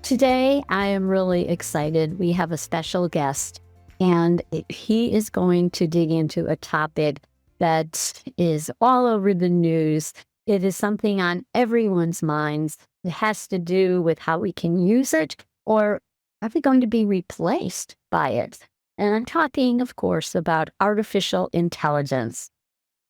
Today, I am really excited. We have a special guest, and he is going to dig into a topic that is all over the news. It is something on everyone's minds. It has to do with how we can use it, or are we going to be replaced by it? And I'm talking, of course, about artificial intelligence.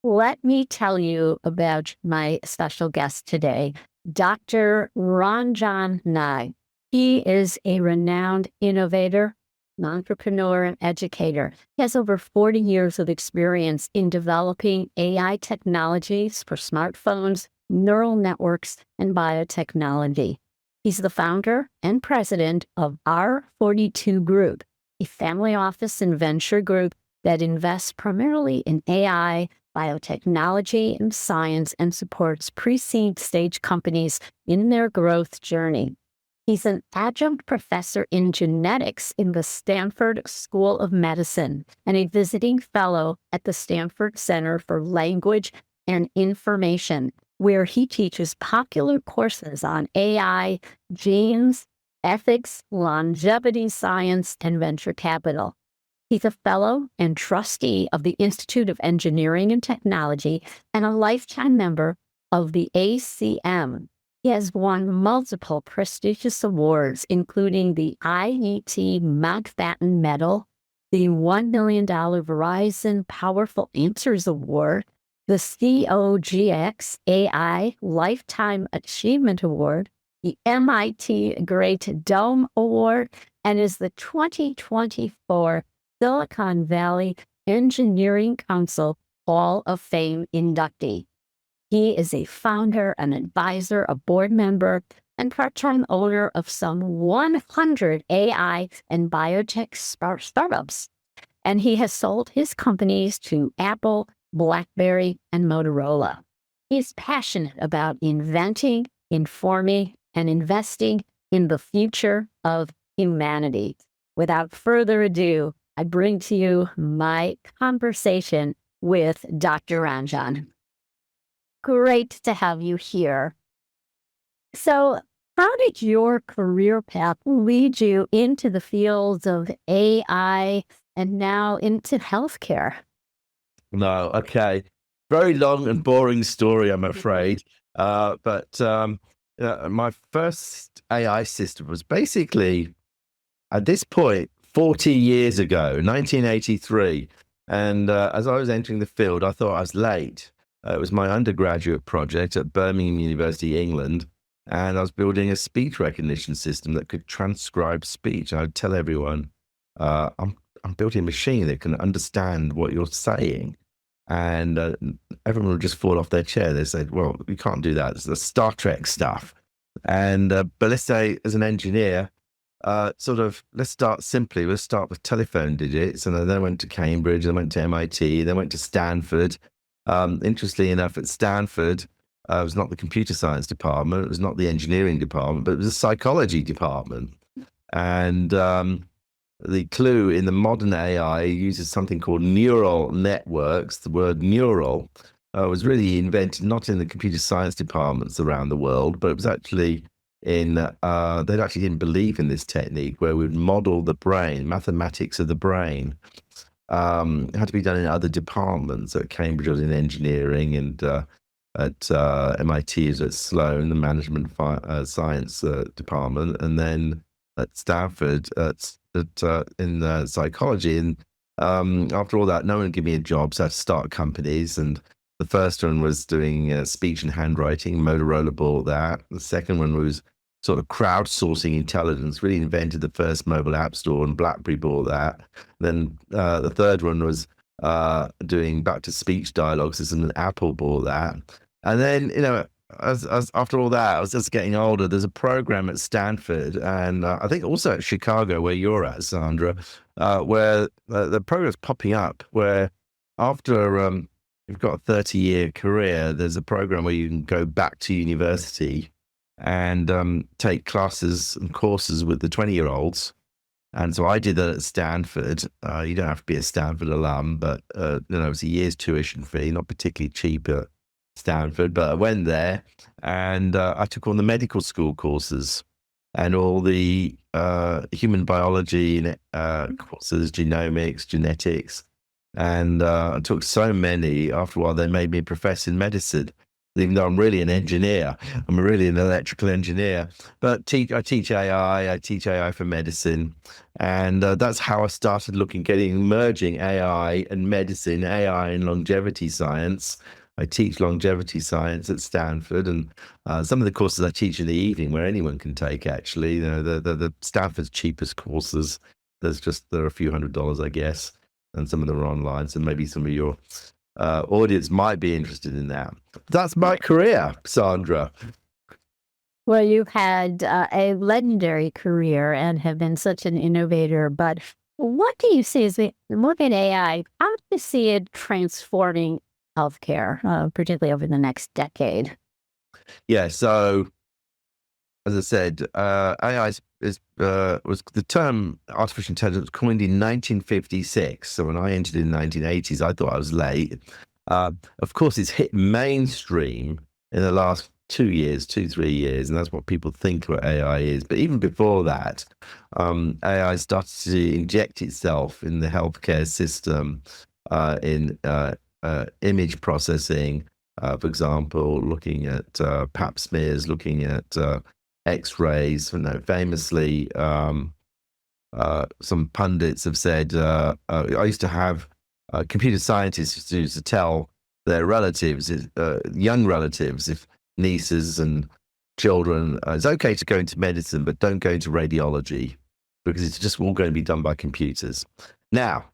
Let me tell you about my special guest today, Dr. Ronjon Nag. He is a renowned innovator, entrepreneur, and educator. He has over 40 years of experience in developing AI technologies for smartphones, neural networks, and biotechnology. He's the founder and president of R42 Group, a family office and venture group that invests primarily in AI, biotechnology, and science and supports pre-seed stage companies in their growth journey. He's an adjunct professor in genetics in the Stanford School of Medicine and a visiting fellow at the Stanford Center for Language and Information, where he teaches popular courses on AI, genes, ethics, longevity science, and venture capital. He's a fellow and trustee of the Institute of Engineering and Technology and a lifetime member of the ACM. He has won multiple prestigious awards, including the IET Mountbatten Medal, the $1 million Verizon Powerful Answers Award, the COGX AI Lifetime Achievement Award, the MIT Great Dome Award, and is the 2024 Silicon Valley Engineering Council Hall of Fame inductee. He is a founder, an advisor, a board member, and part-time owner of some 100 AI and biotech startups. And he has sold his companies to Apple, BlackBerry, and Motorola. He's passionate about inventing, informing, and investing in the future of humanity. Without further ado, I bring to you my conversation with Dr. Ronjon. Great to have you here. So, how did your career path lead you into the fields of AI and now into healthcare? No, okay. Very long and boring story, I'm afraid. My first AI system was basically, at this point, 40 years ago, 1983. And as I was entering the field, I thought I was late. It was my undergraduate project at Birmingham University, England, and I was building a speech recognition system that could transcribe speech. I'd tell everyone, I'm building a machine that can understand what you're saying. And everyone would just fall off their chair. They said, well, we can't do that. It's the Star Trek stuff. And but let's say, as an engineer, let's start simply. Let's start with telephone digits. And then I went to Cambridge, then went to MIT, then went to Stanford. Interestingly enough, at Stanford, it was not the computer science department, it was not the engineering department, but it was the psychology department. And the clue in the modern AI uses something called neural networks. The word neural was really invented not in the computer science departments around the world, but it was actually in, they actually didn't believe in this technique where we'd model the brain, mathematics of the brain. It had to be done in other departments. At Cambridge, I was in engineering, and at MIT, is at Sloan, the management science department, and then at Stanford, in psychology. And after all that, no one would give me a job, so I had to start companies. And the first one was doing speech and handwriting. Motorola bought that. The second one was sort of crowdsourcing intelligence, really invented the first mobile app store, and BlackBerry bought that. Then the third one was doing back-to-speech dialogue system, and Apple bought that. And then, as after all that, I was just getting older. There's a program at Stanford, and I think also at Chicago, where you're at, Sandra, where the program's popping up, where after you've got a 30-year career, there's a program where you can go back to university and take classes and courses with the 20-year-olds. And so I did that at Stanford. You don't have to be a Stanford alum, but it was a year's tuition fee, not particularly cheap at Stanford, but I went there and I took on the medical school courses. and all the human biology courses, genomics, genetics. And I took so many. After a while, they made me a professor in medicine, even though I'm really an engineer. I'm really an electrical engineer. But I teach AI. I teach AI for medicine. And that's how I started merging AI and medicine, AI and longevity science. I teach longevity science at Stanford, and some of the courses I teach in the evening, where anyone can take. Actually, the Stanford's cheapest courses. There are a few $100s, I guess, and some of them are online. So maybe some of your audience might be interested in that. That's my career, Sandra. Well, you've had a legendary career and have been such an innovator, but what do you see as we look at AI? How do you see it transforming healthcare, particularly over the next decade? Yeah. So, as I said, AI was the term artificial intelligence coined in 1956. So when I entered in the 1980s, I thought I was late. Of course, it's hit mainstream in the last 3 years, and that's what people think what AI is. But even before that, AI started to inject itself in the healthcare system in image processing, for example, looking at pap smears, looking at X-rays. Famously, some pundits have said, I used to have computer scientists who used to tell their relatives, young relatives, if nieces and children, it's okay to go into medicine, but don't go into radiology because it's just all going to be done by computers. Now,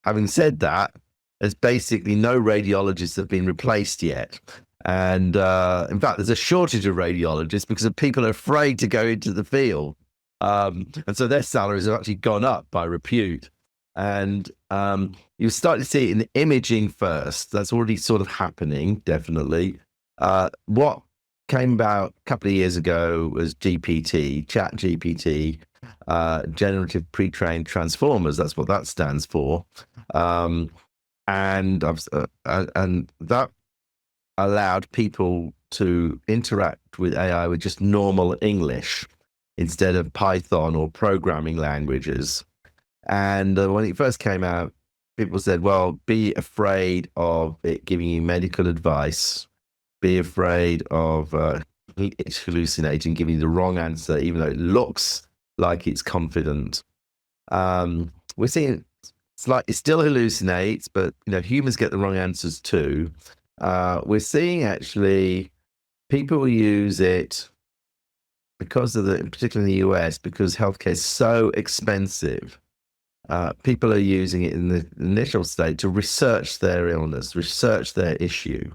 having said that, there's basically no radiologists that have been replaced yet. And in fact, there's a shortage of radiologists because people are afraid to go into the field. And so their salaries have actually gone up by repute. And you start to see it in the imaging first. That's already sort of happening, definitely. What came about a couple of years ago was ChatGPT, Generative Pre-trained Transformers. That's what that stands for. And that allowed people to interact with AI with just normal English instead of Python or programming languages. And when it first came out, people said, well, be afraid of it giving you medical advice, be afraid of it's hallucinating, giving you the wrong answer, even though it looks like it's confident. We're seeing it still hallucinates, but humans get the wrong answers too. We're seeing actually people use it because of particularly in the US, because healthcare is so expensive. People are using it in the initial state to research their illness, research their issue.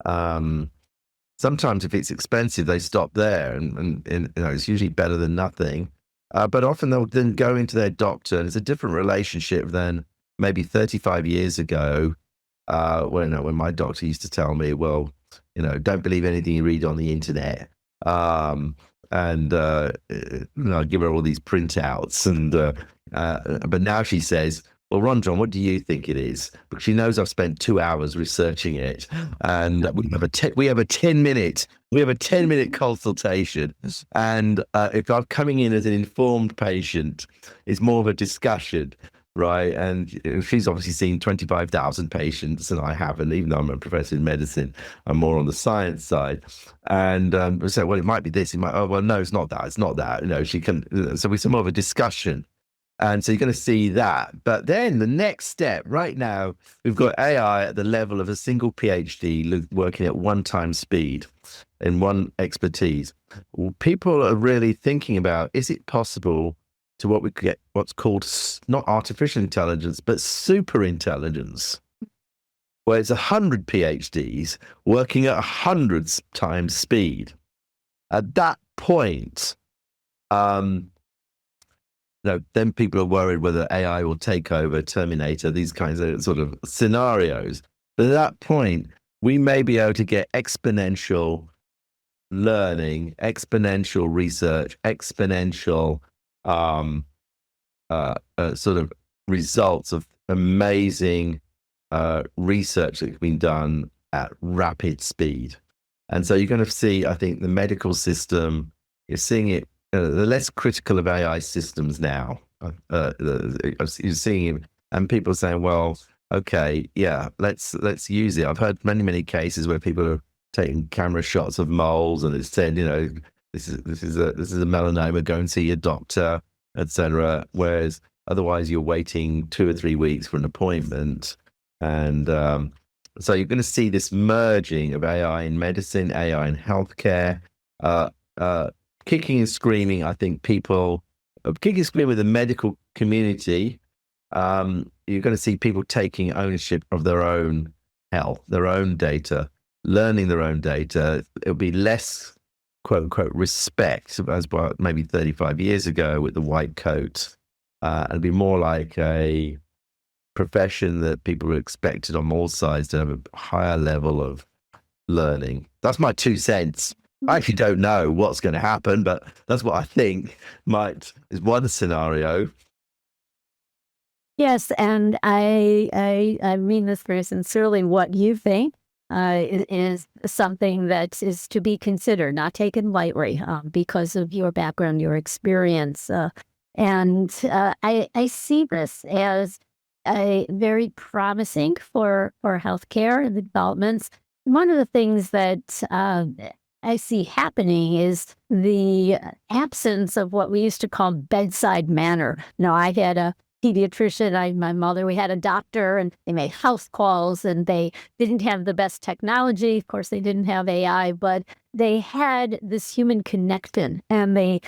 Sometimes if it's expensive, they stop there, and it's usually better than nothing. But often they'll then go into their doctor, and it's a different relationship than maybe 35 years ago, when my doctor used to tell me, well, don't believe anything you read on the internet. And give her all these printouts, but now she says, well, Ronjon, what do you think it is? Because she knows I've spent 2 hours researching it, and we have a 10-minute consultation. And if I'm coming in as an informed patient, it's more of a discussion, right? And she's obviously seen 25,000 patients, and I haven't. Even though I'm a professor in medicine, I'm more on the science side. And we say, well, it might be this. It might. Oh, well, no, it's not that. It's not that. She can. So it's more of a discussion. And so you're going to see that. But then the next step, right now, we've got AI at the level of a single PhD working at 1 time speed in one expertise. Well, people are really thinking about, is it possible to what's called not artificial intelligence, but super intelligence, where it's 100 PhDs working at 100 times speed. At that point, then people are worried whether AI will take over, Terminator, these kinds of sort of scenarios. But at that point, we may be able to get exponential learning, exponential research, exponential sort of results of amazing research that's been done at rapid speed. And so you're going to see, I think, the medical system, you're seeing it they're less critical of AI systems now. You're seeing it, and people are saying, "Well, okay, yeah, let's use it." I've heard many cases where people are taking camera shots of moles, and it's saying, this is a melanoma. Go and see your doctor, etc. Whereas otherwise, you're waiting 2 or 3 weeks for an appointment, and so you're going to see this merging of AI in medicine, AI in healthcare. Uh, Kicking and screaming, I think people kicking and screaming with the medical community. You're going to see people taking ownership of their own health, their own data, learning their own data. It'll be less, quote unquote, respect as about maybe 35 years ago with the white coat. It'll be more like a profession that people are expected on all sides to have a higher level of learning. That's my 2 cents. I actually don't know what's going to happen, but that's what I think is one scenario. Yes, and I mean this very sincerely. What you think is something that is to be considered, not taken lightly, because of your background, your experience, and I see this as a very promising for healthcare and the developments. One of the things that I see happening is the absence of what we used to call bedside manner. Now, I had a pediatrician, my mother, we had a doctor, and they made house calls, and they didn't have the best technology. Of course, they didn't have AI, but they had this human connection, and they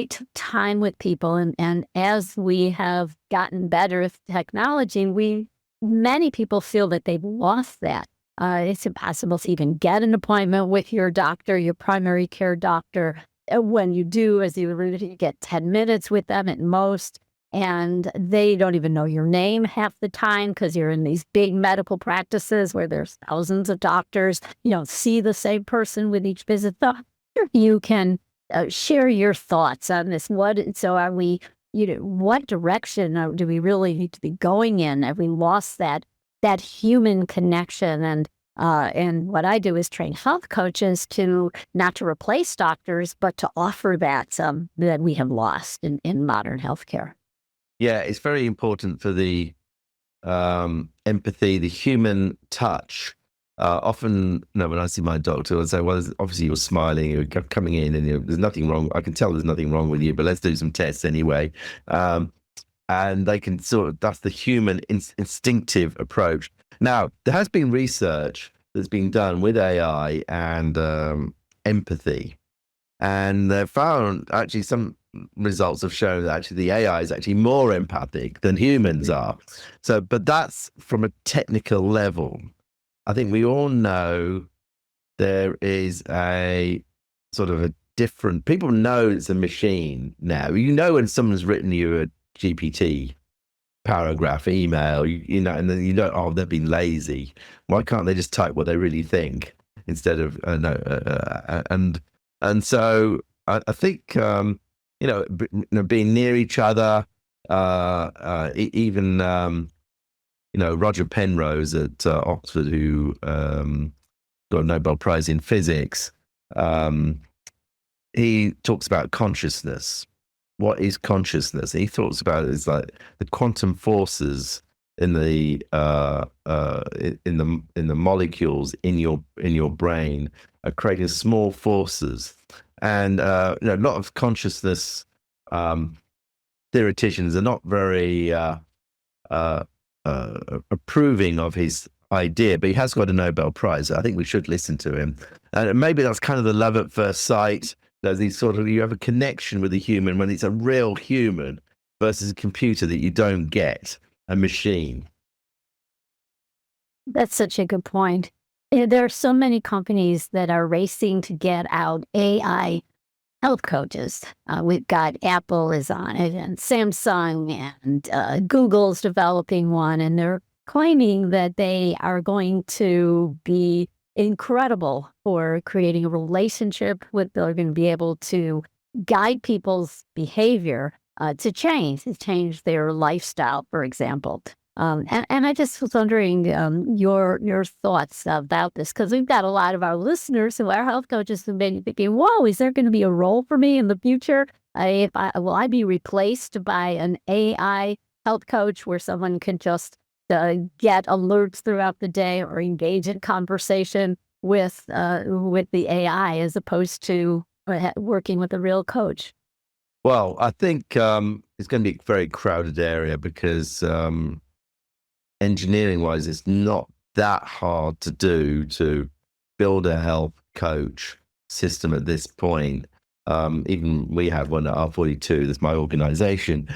took time with people. And as we have gotten better with technology, many people feel that they've lost that. It's impossible to even get an appointment with your doctor, your primary care doctor. When you do, as you alluded to, you get 10 minutes with them at most, and they don't even know your name half the time because you're in these big medical practices where there's thousands of doctors. You don't see the same person with each visit. So you can share your thoughts on this. So are we, what direction do we really need to be going in? Have we lost that human connection? And what I do is train health coaches to not to replace doctors, but to offer that that we have lost in modern healthcare. Yeah, it's very important for the empathy, the human touch. Often, when I see my doctor, I say, "Well, obviously you're smiling, you're coming in, and there's nothing wrong. I can tell there's nothing wrong with you, but let's do some tests anyway." And they can that's the human instinctive approach. Now, there has been research that's been done with AI and empathy, and they've found actually some results have shown that actually the AI is actually more empathic than humans are. So, but that's from a technical level. I think we all know there is a sort of a different, people know it's a machine now. When someone's written you a GPT paragraph, email, and then oh, they've been lazy. Why can't they just type what they really think instead of and so I think being near each other, even Roger Penrose at Oxford, who got a Nobel Prize in physics, he talks about consciousness. What is consciousness? He talks about it as like the quantum forces in the molecules in your brain are creating small forces, and a lot of consciousness theoreticians are not very approving of his idea, but he has got a Nobel Prize. I think we should listen to him, and maybe that's kind of the love at first sight. There's these you have a connection with a human when it's a real human versus a computer that you don't get, a machine. That's such a good point. There are so many companies that are racing to get out AI health coaches. We've got Apple is on it, and Samsung, and Google's developing one, and they're claiming that they are going to be incredible for creating a relationship with. They're going to be able to guide people's behavior to change their lifestyle, for example. And I just was wondering your thoughts about this, because we've got a lot of our listeners who are health coaches who've been thinking, whoa, is there going to be a role for me in the future? Will I be replaced by an AI health coach where someone can just get alerts throughout the day or engage in conversation with the AI as opposed to working with a real coach? Well, I think it's going to be a very crowded area because engineering wise, it's not that hard to do to build a health coach system at this point. Even we have one at R42, that's my organization,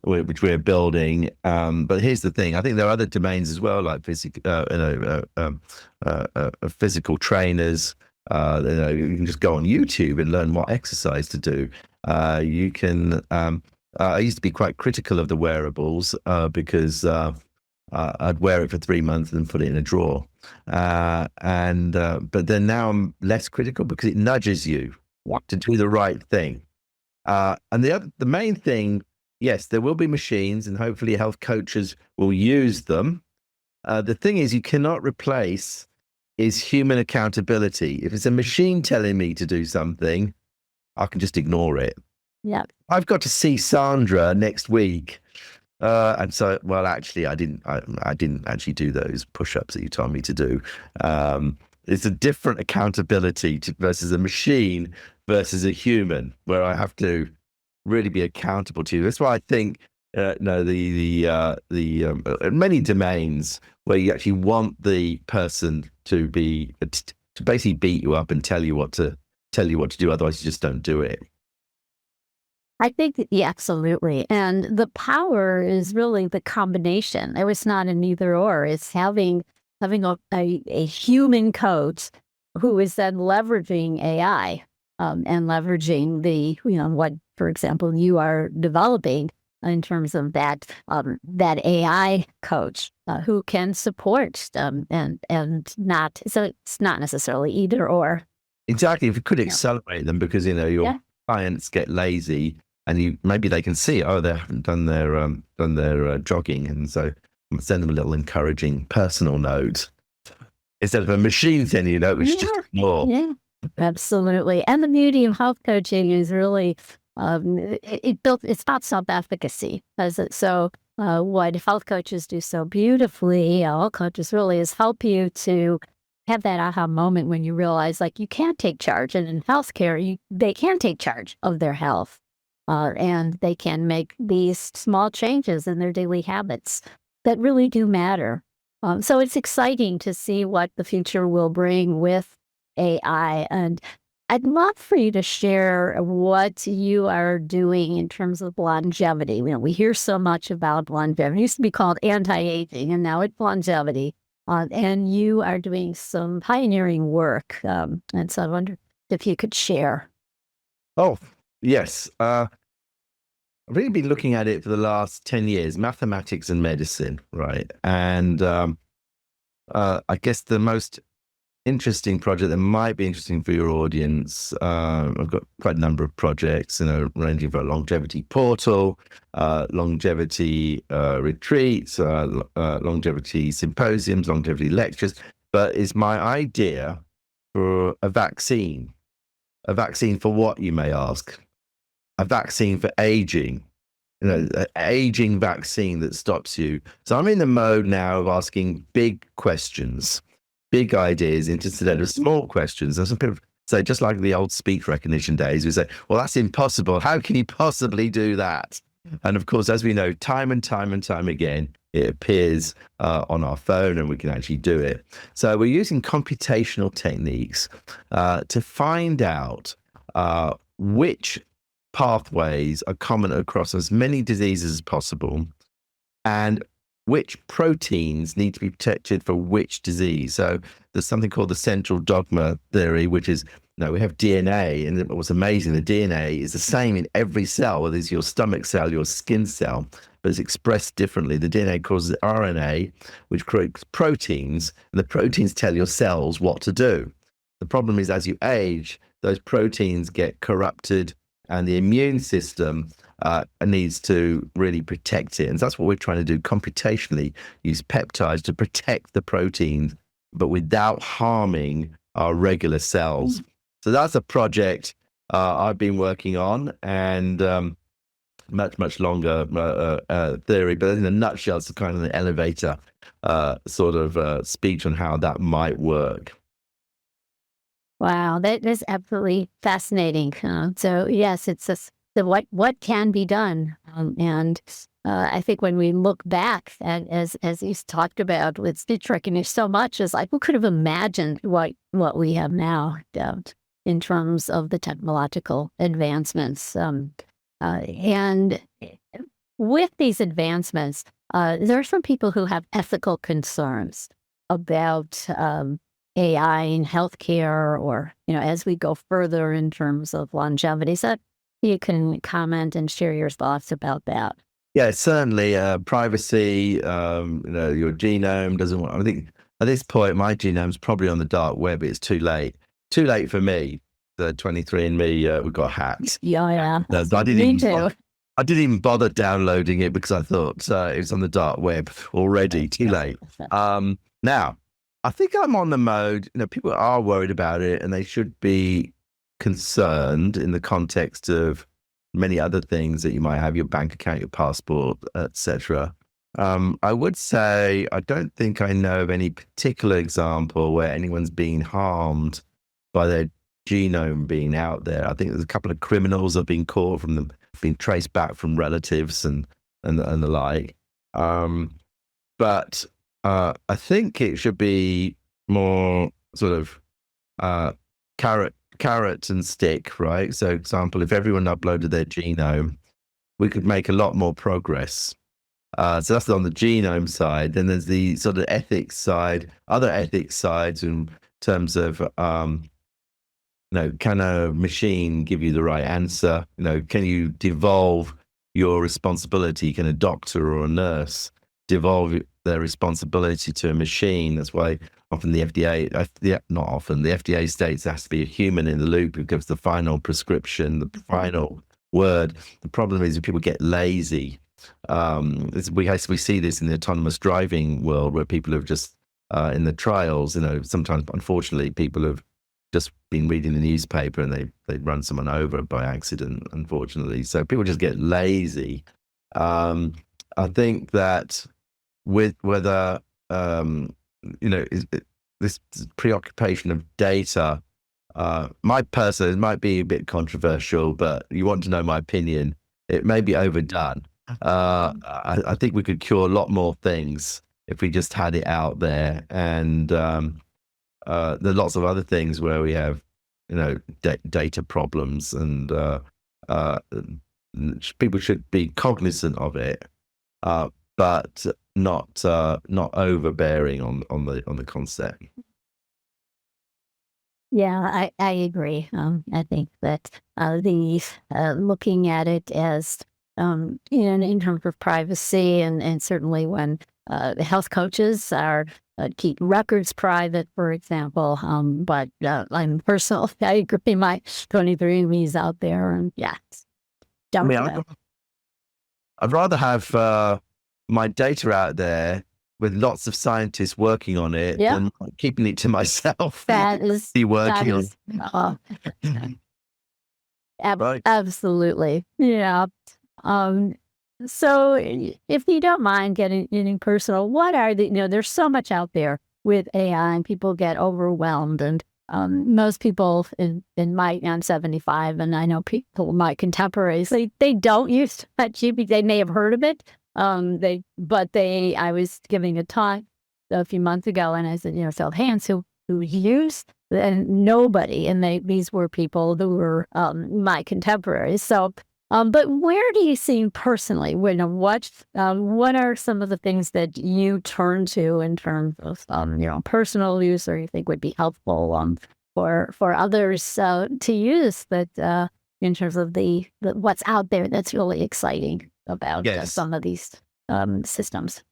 which we're building. But here's the thing: I think there are other domains as well, like physical trainers. You can just go on YouTube and learn what exercise to do. You can. I used to be quite critical of the wearables because I'd wear it for 3 months and put it in a drawer. But then now I'm less critical because it nudges you to do the right thing. And the main thing, yes, there will be machines, and hopefully health coaches will use them. The thing is, you cannot replace is human accountability. If it's a machine telling me to do something, I can just ignore it. Yeah. I've got to see Sandra next week. And so, well, actually, I didn't actually do those push-ups that you told me to do. It's a different accountability versus a machine versus a human, where I have to really be accountable to you. That's why I think, many domains where you actually want the person to basically beat you up and tell you what to do. Otherwise, you just don't do it. I think that, yeah, absolutely. And the power is really the combination. It's not an either or. It's having a human coach who is then leveraging AI and leveraging what, for example, you are developing in terms of that AI coach who can support and not. So it's not necessarily either or. Exactly. If you could accelerate them, because your clients get lazy. And maybe they can see, they haven't done their jogging, and so send them a little encouraging personal note instead of a machine sending you a note, which just more. Yeah, absolutely. And the beauty of health coaching is really it's about self-efficacy. So what health coaches do so beautifully, all coaches really, is help you to have that aha moment when you realize, like, you can't take charge, and in healthcare, they can take charge of their health. And they can make these small changes in their daily habits that really do matter. So it's exciting to see what the future will bring with AI. And I'd love for you to share what you are doing in terms of longevity. We hear so much about longevity. It used to be called anti-aging, and now it's longevity. And you are doing some pioneering work. And so I wonder if you could share. Oh, yes. I've really been looking at it for the last 10 years, mathematics and medicine, right? And I guess the most interesting project that might be interesting for your audience, I've got quite a number of projects, ranging from a longevity portal, longevity retreats, longevity symposiums, longevity lectures, but it's my idea for a vaccine. A vaccine for what, you may ask? A vaccine for aging, an aging vaccine that stops you. So I'm in the mode now of asking big questions, big ideas instead of small questions. And some people say, just like the old speech recognition days, we say, well, that's impossible. How can you possibly do that? And of course, as we know, time and time again, it appears on our phone and we can actually do it. So we're using computational techniques to find out which pathways are common across as many diseases as possible, and which proteins need to be protected for which disease. So there's something called the central dogma theory, which is, we have DNA, and what's amazing, the DNA is the same in every cell, whether it's your stomach cell, your skin cell, but it's expressed differently. The DNA causes RNA, which creates proteins, and the proteins tell your cells what to do. The problem is, as you age, those proteins get corrupted, and the immune system needs to really protect it. And that's what we're trying to do computationally, use peptides to protect the proteins, but without harming our regular cells. So that's a project I've been working on, and much longer theory, but in a nutshell, it's kind of an elevator sort of speech on how that might work. Wow, that is absolutely fascinating. So yes, it's just the what can be done, and I think when we look back at as he's talked about with speech recognition, so much is like who could have imagined what we have now in terms of the technological advancements, and with these advancements, there are some people who have ethical concerns about. AI in healthcare or, as we go further in terms of longevity. So you can comment and share your thoughts about that. Yeah, certainly privacy, your genome doesn't want, I think at this point, my genome's probably on the dark web. It's too late. Too late for me. The 23andMe, we got hacked. Yeah. No, Me too. I didn't even bother downloading it because I thought it was on the dark web already. Too late. Now, I think I'm on the mode. People are worried about it, and they should be concerned in the context of many other things that you might have, your bank account, your passport, etc. I would say I don't think I know of any particular example where anyone's being harmed by their genome being out there. I think there's a couple of criminals that have been caught from them, being traced back from relatives and the like. But I think it should be more sort of carrot and stick, right? So, example, if everyone uploaded their genome, we could make a lot more progress. So that's on the genome side. Then there's the sort of ethics side, other ethics sides in terms of, can a machine give you the right answer? Can you devolve your responsibility? Can a doctor or a nurse devolve their responsibility to a machine? That's why often the FDA, not often, the FDA states there has to be a human in the loop who gives the final prescription, the final word. The problem is when people get lazy. We see this in the autonomous driving world where people have just, in the trials, sometimes, unfortunately, people have just been reading the newspaper and they run someone over by accident, unfortunately. So people just get lazy. I think that with whether this preoccupation of data, my person, it might be a bit controversial, but you want to know my opinion, it may be overdone. I think we could cure a lot more things if we just had it out there. And there are lots of other things where we have data problems, and people should be cognizant of it, but not overbearing on the concept. Yeah, I agree. I think that looking at it as in terms of privacy, and certainly when the health coaches are keep records private, for example. But I'm personal. I agree. My 23andMe's out there, and yeah, I mean, I'd rather have my data out there with lots of scientists working on it than keeping it to myself. That is working on. Right. Absolutely, yeah. So if you don't mind getting personal, what are there's so much out there with AI, and people get overwhelmed, and most people I'm 75, and I know people, my contemporaries, they don't use ChatGPT. They may have heard of it. I was giving a talk a few months ago, and I said, so hands who used, and nobody, and these were people who were my contemporaries. So, but where do you see personally, what are some of the things that you turn to in terms of personal use, or you think would be helpful for others to use, that in terms of the what's out there that's really exciting about some of these systems?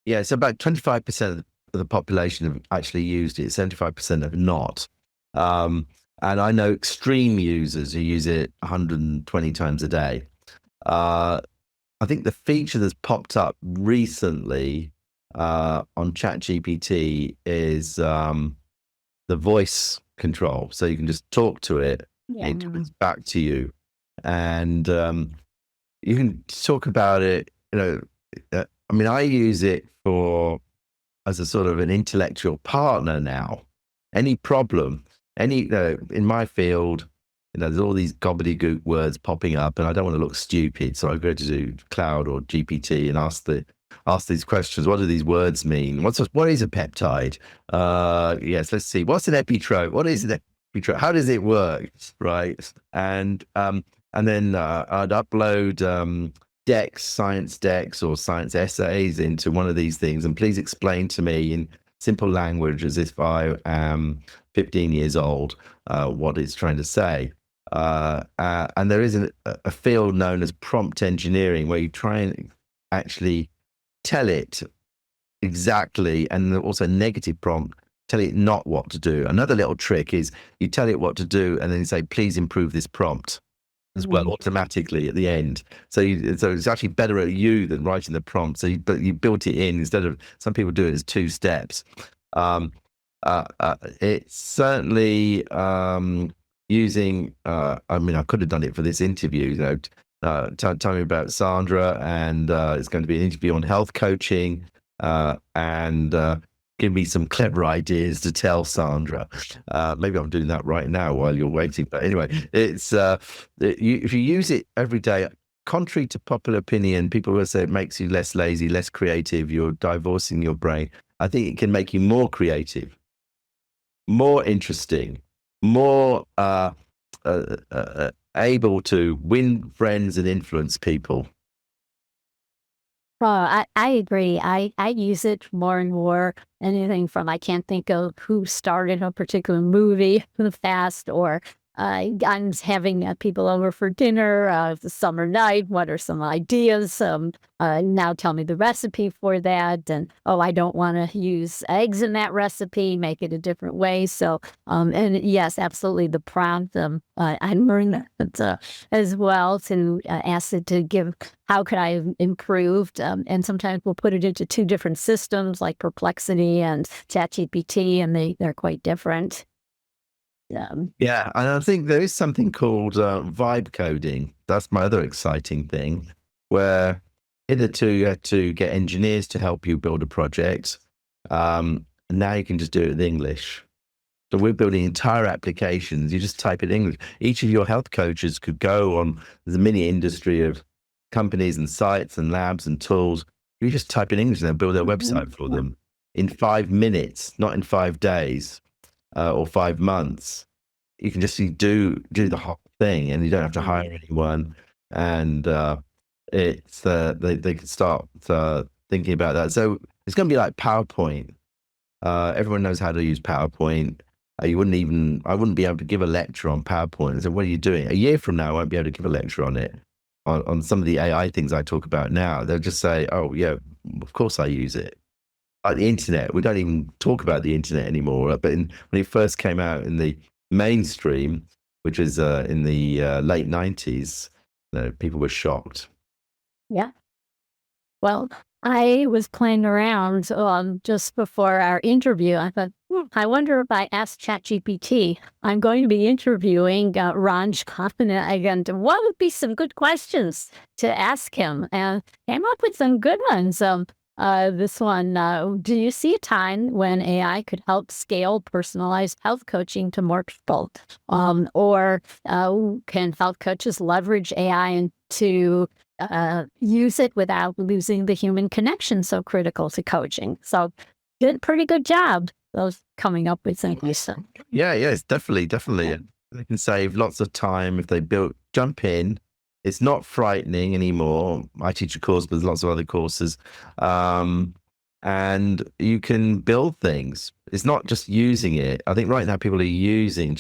Yeah, so about 25% of the population have actually used it. 75% have not. And I know extreme users who use it 120 times a day. I think the feature that's popped up recently on ChatGPT is the voice control. So you can just talk to it, Yeah. It comes back to you. And you can talk about it, I mean, I use it as a sort of an intellectual partner now. Any problem, in my field, there's all these gobbledygook words popping up, and I don't want to look stupid, so I go to do cloud or GPT and ask these questions. What do these words mean? What is a peptide? Yes, let's see. What's an epitrope? What is an epitrope? How does it work? Right, and then I'd upload science decks or science essays into one of these things, and please explain to me in simple language as if I am 15 years old what it's trying to say. And there is a field known as prompt engineering, where you try and actually tell it exactly, and also negative prompt, tell it not what to do. Another little trick is you tell it what to do and then you say, please improve this prompt as well, automatically at the end. So it's actually better at you than writing the prompt. But you built it in instead of, some people do it as 2 steps. It's certainly using, I mean, I could have done it for this interview, tell me about Sandra, and it's going to be an interview on health coaching, and give me some clever ideas to tell Sandra. Maybe I'm doing that right now while you're waiting. But anyway, it's if you use it every day, contrary to popular opinion, people will say it makes you less lazy, less creative. You're divorcing your brain. I think it can make you more creative, more interesting, more able to win friends and influence people. I agree. I use it more and more. Anything from, I can't think of who started a particular movie fast, or I'm having people over for dinner the summer night. What are some ideas? Now tell me the recipe for that. And I don't want to use eggs in that recipe. Make it a different way. So, and yes, absolutely, the prompt. I learned that as well, to ask it to give, how could I have improved? And sometimes we'll put it into 2 different systems like Perplexity and ChatGPT, and they're quite different. Yeah, and I think there is something called vibe coding. That's my other exciting thing, where hitherto you had to get engineers to help you build a project. And now you can just do it in English. So we're building entire applications. You just type in English. Each of your health coaches could go on, there's a mini industry of companies and sites and labs and tools. You just type in English and they'll build their website for them in 5 minutes, not in 5 days. Or 5 months. You can just do the whole thing, and you don't have to hire anyone. And it's they can start thinking about that. So it's going to be like PowerPoint. Everyone knows how to use PowerPoint. I wouldn't be able to give a lecture on PowerPoint. So what are you doing? A year from now, I won't be able to give a lecture on it. On some of the AI things I talk about now, they'll just say, "Oh yeah, of course I use it." Like the internet, we don't even talk about the internet anymore. But when it first came out in the mainstream, which was in the late 90s, people were shocked. Yeah. Well, I was playing around just before our interview. I thought, I wonder if I asked ChatGPT. I'm going to be interviewing Ronjon Nag, and what would be some good questions to ask him? And came up with some good ones. This one, do you see a time when AI could help scale personalized health coaching to more people? Or can health coaches leverage AI to use it without losing the human connection so critical to coaching? So, pretty good job. Those coming up with things. Yeah, it's definitely. They can save lots of time if they jump in. It's not frightening anymore. I teach a course, but there's lots of other courses. And you can build things. It's not just using it. I think right now people are using,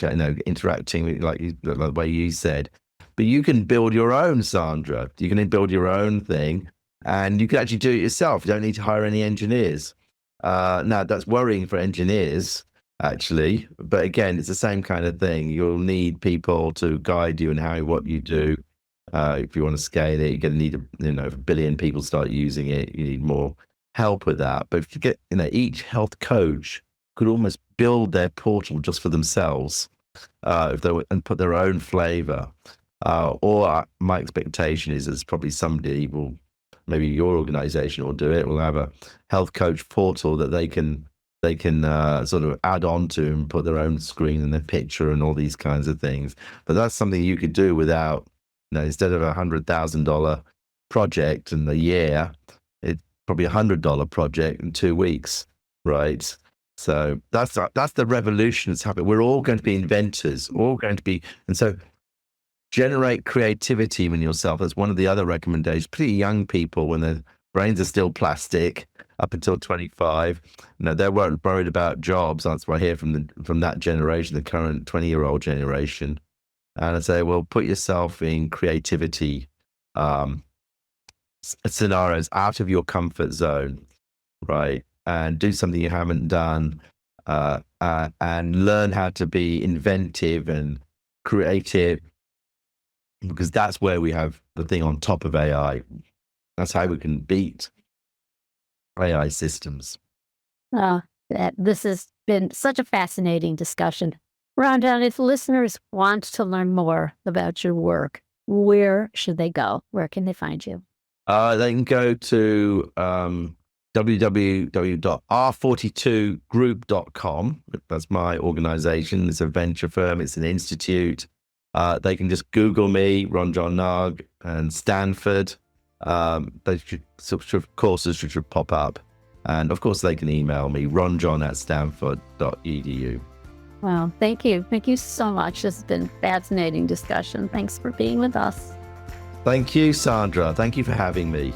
interacting with, like the way you said. But you can build your own, Sandra. You can build your own thing, and you can actually do it yourself. You don't need to hire any engineers. Now, that's worrying for engineers, actually. But again, it's the same kind of thing. You'll need people to guide you in what you do. If you want to scale it, you're going to need, if 1 billion people start using it, you need more help with that. But if you get, each health coach could almost build their portal just for themselves. if they and put their own flavor. Or my expectation is there's probably somebody will, maybe your organization will do it. We'll have a health coach portal that they can sort of add on to and put their own screen and their picture and all these kinds of things. But that's something you could do without, instead of $100,000 project in a year, it's probably $100 project in 2 weeks, right? So that's the revolution that's happening. We're all going to be inventors, all going to be, and so generate creativity in yourself. That's one of the other recommendations. Pretty young people, when their brains are still plastic, up until 25, they weren't worried about jobs. That's what I hear from that generation, the current 20-year-old generation. And I say, well, put yourself in creativity scenarios out of your comfort zone, right? And do something you haven't done, and learn how to be inventive and creative, because that's where we have the thing on top of AI. That's how we can beat AI systems. This has been such a fascinating discussion. Ronjon, if listeners want to learn more about your work, where should they go? Where can they find you? They can go to www.r42group.com. That's my organization. It's a venture firm. It's an institute. They can just Google me, Ronjon Nag, and Stanford. They courses should pop up. And of course, they can email me, ronjon@stanford.edu. Well, thank you. Thank you so much. This has been a fascinating discussion. Thanks for being with us. Thank you, Sandra. Thank you for having me.